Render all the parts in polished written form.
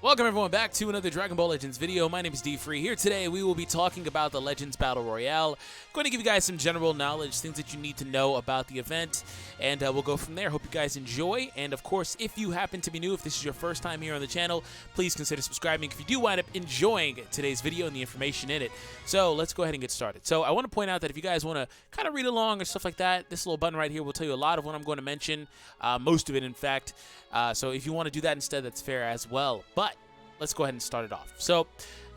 Welcome everyone back to another Dragon Ball Legends video. My name is DFree. Here today we will be talking about the Legends Battle Royale. Going to give you guys some general knowledge, things that you need to know about the event, and we'll go from there. Hope you guys enjoy, and of course, if you happen to be new, if this is your first time here on the channel, please consider subscribing if you do wind up enjoying today's video and the information in it. So let's go ahead and get started. So I want to point out that if you guys want to kind of read along or stuff like that, this little button right here will tell you a lot of what I'm going to mention, most of it in fact. So if you want to do that instead, that's fair as well. But let's go ahead and start it off. So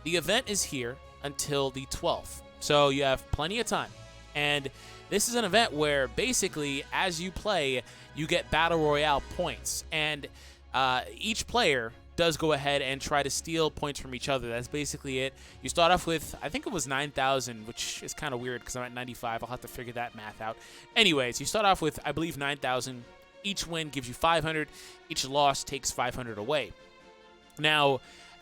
the event is here until the 12th. So you have plenty of time. And this is an event where basically as you play, you get Battle Royale points. And each player does go ahead and try to steal points from each other. That's basically it. You start off with, I think it was 9,000, which is kind of weird because I'm at 95. I'll have to figure that math out. Anyways, you start off with, I believe, 9,000. Each win gives you 500. Each loss takes 500 away. Now,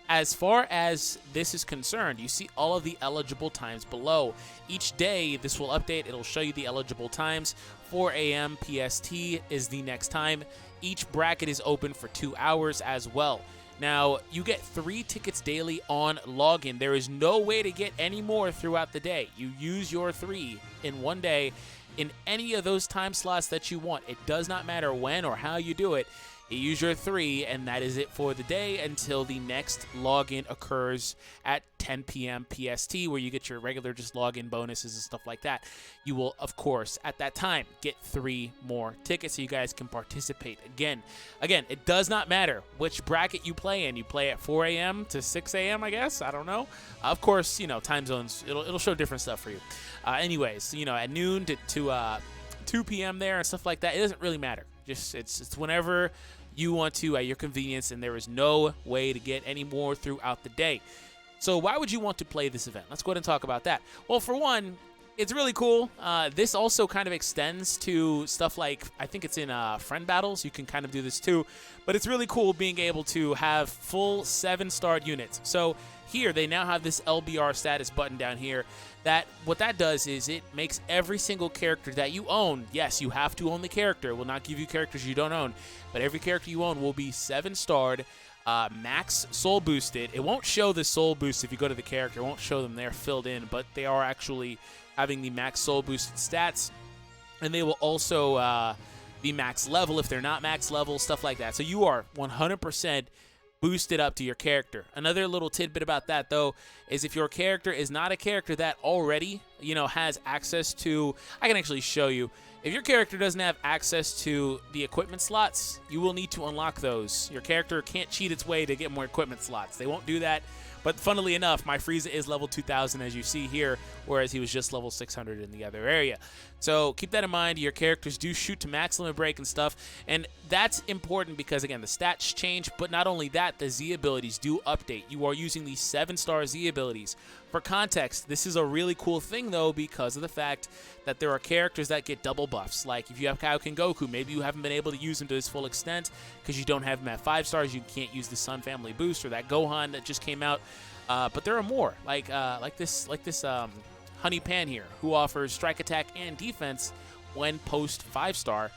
as far as this is concerned, you see all of the eligible times below. Each day, this will update. It'll show you the eligible times. 4 a.m. PST is the next time. Each bracket is open for 2 hours as well. Now, you get 3 tickets daily on login. There is no way to get any more throughout the day. You use your 3 in one day in any of those time slots that you want. It does not matter when or how you do it. You use your 3, and that is it for the day until the next login occurs at 10 p.m. PST, where you get your regular just login bonuses and stuff like that. You will, of course, at that time, get 3 more tickets so you guys can participate. Again, it does not matter which bracket you play in. You play at 4 a.m. to 6 a.m., I guess. I don't know. Of course, you know, time zones, it'll show different stuff for you. Anyways, you know, at noon to 2 p.m. there and stuff like that, it doesn't really matter. Just it's whenever you want to at your convenience, and there is no way to get any more throughout the day. So why would you want to play this event? Let's go ahead and talk about that. Well, for one, it's really cool. This also kind of extends to stuff like, I think it's in friend battles. You can kind of do this too. But it's really cool being able to have full 7-star units. So here, they now have this LBR status button down here. What that does is it makes every single character that you own, yes, you have to own the character. It will not give you characters you don't own. But every character you own will be 7-starred, max soul boosted. It won't show the soul boost if you go to the character. It won't show them there filled in, but they are actually having the max soul boosted stats. And they will also be max level if they're not max level, stuff like that. So you are 100% boosted up to your character. Another little tidbit about that, though, is if your character is not a character that already, you know, has access to, I can actually show you. If your character doesn't have access to the equipment slots, you will need to unlock those. Your character can't cheat its way to get more equipment slots. They won't do that. But funnily enough, my Frieza is level 2,000 as you see here, whereas he was just level 600 in the other area. So keep that in mind. Your characters do shoot to max limit break and stuff, and that's important because, again, the stats change, but not only that, the Z abilities do update. You are using these 7-star Z abilities. For context, this is a really cool thing, though, because of the fact that there are characters that get double buffs. Like if you have Kaioken Goku, maybe you haven't been able to use him to his full extent because you don't have him at 5 stars. You can't use the Sun Family boost or that Gohan that just came out. But there are more, like this Honey Pan here, who offers strike attack and defense when post 5-star,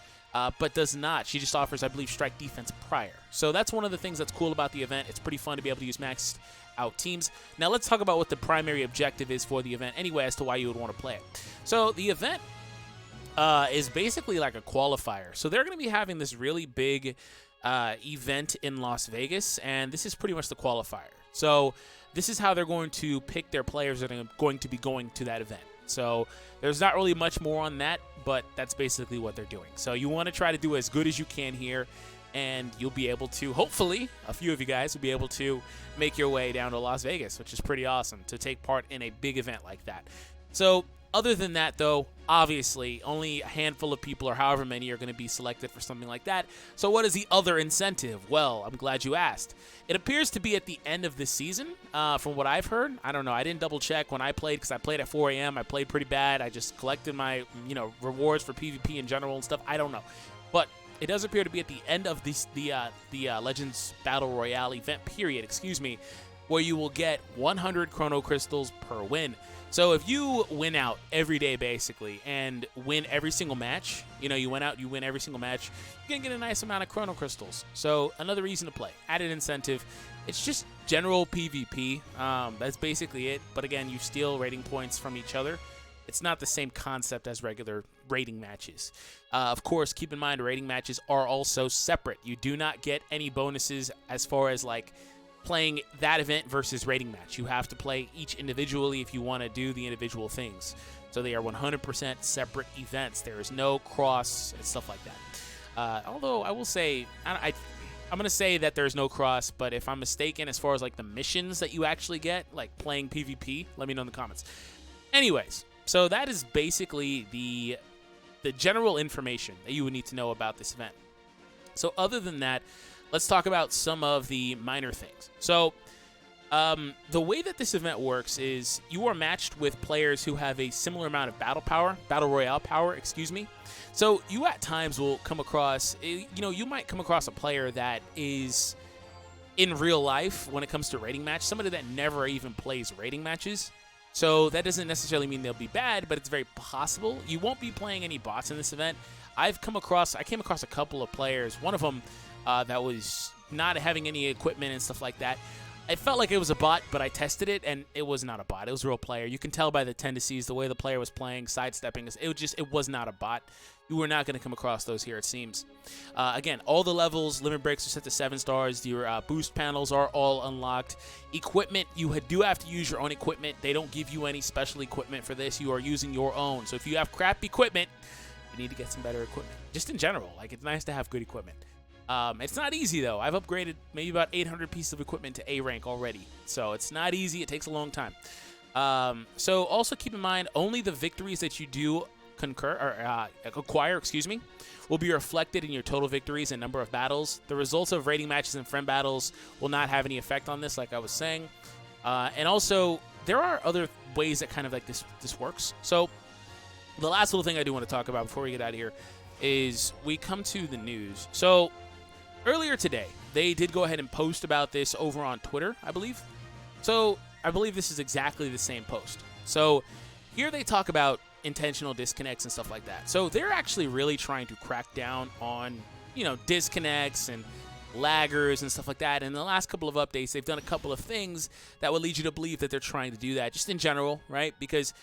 but does not. She just offers, I believe, strike defense prior. So that's one of the things that's cool about the event. It's pretty fun to be able to use maxed out teams. Now let's talk about what the primary objective is for the event anyway, as to why you would want to play it. So the event is basically like a qualifier. So they're going to be having this really big event in Las Vegas, and this is pretty much the qualifier. So this is how they're going to pick their players that are going to be going to that event. So there's not really much more on that, but that's basically what they're doing. So you want to try to do as good as you can here, and you'll be able to, hopefully, a few of you guys will be able to make your way down to Las Vegas, which is pretty awesome to take part in a big event like that. So other than that, though, obviously, only a handful of people or however many are going to be selected for something like that. So what is the other incentive? Well, I'm glad you asked. It appears to be at the end of this season, from what I've heard. I don't know. I didn't double check when I played because I played at 4 a.m. I played pretty bad. I just collected my, you know, rewards for PvP in general and stuff. I don't know. But it does appear to be at the end of the Legends Battle Royale event period, where you will get 100 Chrono Crystals per win. So if you win out every day, basically, and win every single match, you know, you win out, you win every single match, you're going to get a nice amount of Chrono Crystals. So another reason to play. Added incentive. It's just general PvP. That's basically it. But again, you steal rating points from each other. It's not the same concept as regular rating matches. Of course, keep in mind rating matches are also separate. You do not get any bonuses as far as like playing that event versus rating match. You have to play each individually if you want to do the individual things. So they are 100% separate events. There is no cross and stuff like that. Although I will say, I'm going to say that there's no cross, but if I'm mistaken as far as like the missions that you actually get, like playing PvP, let me know in the comments. Anyways, so that is basically the general information that you would need to know about this event. So other than that, let's talk about some of the minor things. So the way that this event works is you are matched with players who have a similar amount of battle royale power, excuse me. So you at times will come across, you might come across a player that is in real life when it comes to rating match, somebody that never even plays rating matches. So that doesn't necessarily mean they'll be bad, but it's very possible. You won't be playing any bots in this event. I came across a couple of players, one of them that was not having any equipment and stuff like that. It felt like it was a bot, but I tested it, and it was not a bot. It was a real player. You can tell by the tendencies, the way the player was playing, sidestepping. It was not a bot. You were not going to come across those here, it seems. Again, all the levels, limit breaks are set to 7 stars. Your boost panels are all unlocked. Equipment, you do have to use your own equipment. They don't give you any special equipment for this. You are using your own. So if you have crap equipment, you need to get some better equipment. Just in general, like it's nice to have good equipment. It's not easy, though. I've upgraded maybe about 800 pieces of equipment to A rank already. So it's not easy. It takes a long time. So also keep in mind, only the victories that you do acquire, will be reflected in your total victories and number of battles. The results of rating matches and friend battles will not have any effect on this, like I was saying. And also, there are other ways that kind of like this works. So the last little thing I do want to talk about before we get out of here is we come to the news. So earlier today, they did go ahead and post about this over on Twitter, I believe. So I believe this is exactly the same post. So here they talk about intentional disconnects and stuff like that. So they're actually really trying to crack down on, disconnects and laggers and stuff like that. And in the last couple of updates, they've done a couple of things that would lead you to believe that they're trying to do that, just in general, right? Because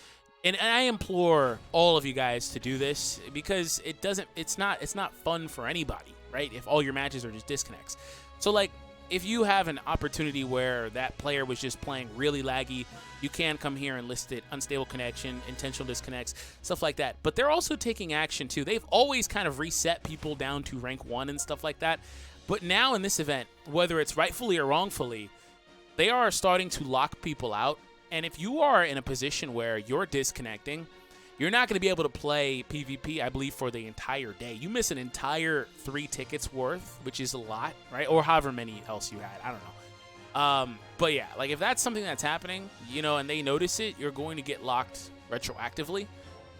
and I implore all of you guys to do this because it's not fun for anybody, right? If all your matches are just disconnects. So like if you have an opportunity where that player was just playing really laggy, you can come here and list it, unstable connection, intentional disconnects, stuff like that. But they're also taking action too. They've always kind of reset people down to rank 1 and stuff like that. But now in this event, whether it's rightfully or wrongfully, they are starting to lock people out. And if you are in a position where you're disconnecting, you're not going to be able to play PvP, I believe, for the entire day. You miss an entire 3 tickets worth, which is a lot, right? Or however many else you had. I don't know. But yeah, like if that's something that's happening, and they notice it, you're going to get locked retroactively.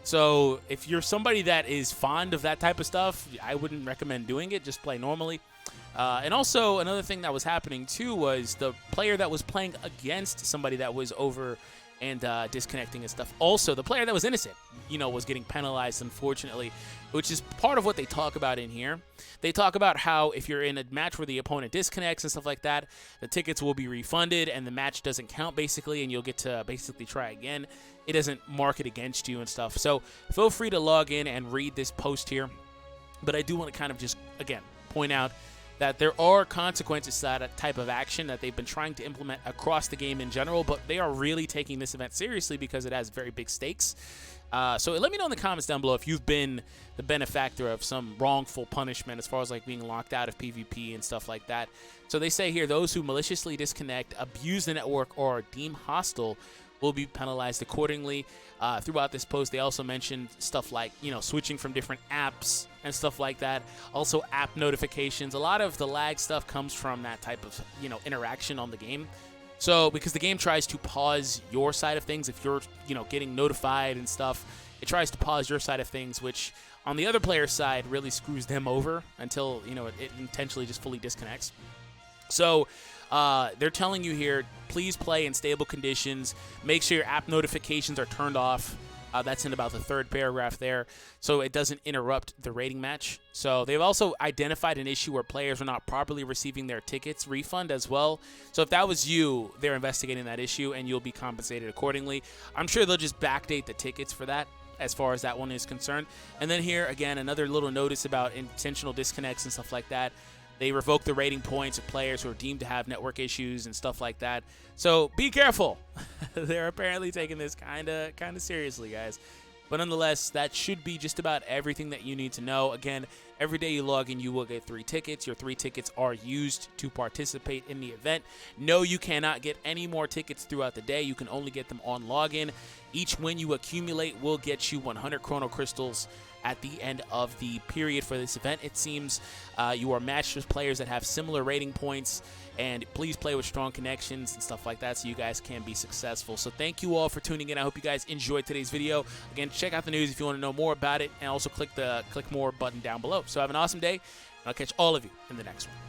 So if you're somebody that is fond of that type of stuff, I wouldn't recommend doing it. Just play normally. And also another thing that was happening too was the player that was playing against somebody that was over and disconnecting and stuff. Also, the player that was innocent, was getting penalized, unfortunately, which is part of what they talk about in here. They talk about how if you're in a match where the opponent disconnects and stuff like that, the tickets will be refunded and the match doesn't count, basically, and you'll get to basically try again. It doesn't mark it against you and stuff. So feel free to log in and read this post here. But I do want to kind of just, again, point out that there are consequences to that type of action that they've been trying to implement across the game in general, but they are really taking this event seriously because it has very big stakes. So let me know in the comments down below if you've been the benefactor of some wrongful punishment as far as like being locked out of PvP and stuff like that. So they say here, those who maliciously disconnect, abuse the network, or are deemed hostile will be penalized accordingly. Throughout this post, they also mentioned stuff like, switching from different apps and stuff like that. Also, app notifications. A lot of the lag stuff comes from that type of, interaction on the game. So, because the game tries to pause your side of things, if you're, getting notified and stuff, it tries to pause your side of things, which on the other player's side really screws them over until, it intentionally just fully disconnects. So, they're telling you here, please play in stable conditions. Make sure your app notifications are turned off. That's in about the third paragraph there, so it doesn't interrupt the rating match. So they've also identified an issue where players are not properly receiving their tickets refund as well. So if that was you, they're investigating that issue, and you'll be compensated accordingly. I'm sure they'll just backdate the tickets for that, as far as that one is concerned. And then here, again, another little notice about intentional disconnects and stuff like that. They revoke the rating points of players who are deemed to have network issues and stuff like that. So be careful. They're apparently taking this kind of seriously, guys. But nonetheless, that should be just about everything that you need to know. Again, every day you log in, you will get 3 tickets. Your 3 tickets are used to participate in the event. No, you cannot get any more tickets throughout the day. You can only get them on login. Each win you accumulate will get you 100 Chrono Crystals at the end of the period for this event. It seems you are matched with players that have similar rating points, and please play with strong connections and stuff like that so you guys can be successful. So thank you all for tuning in. I hope you guys enjoyed today's video. Again, check out the news if you want to know more about it, and also click the click more button down below. So have an awesome day, and I'll catch all of you in the next one.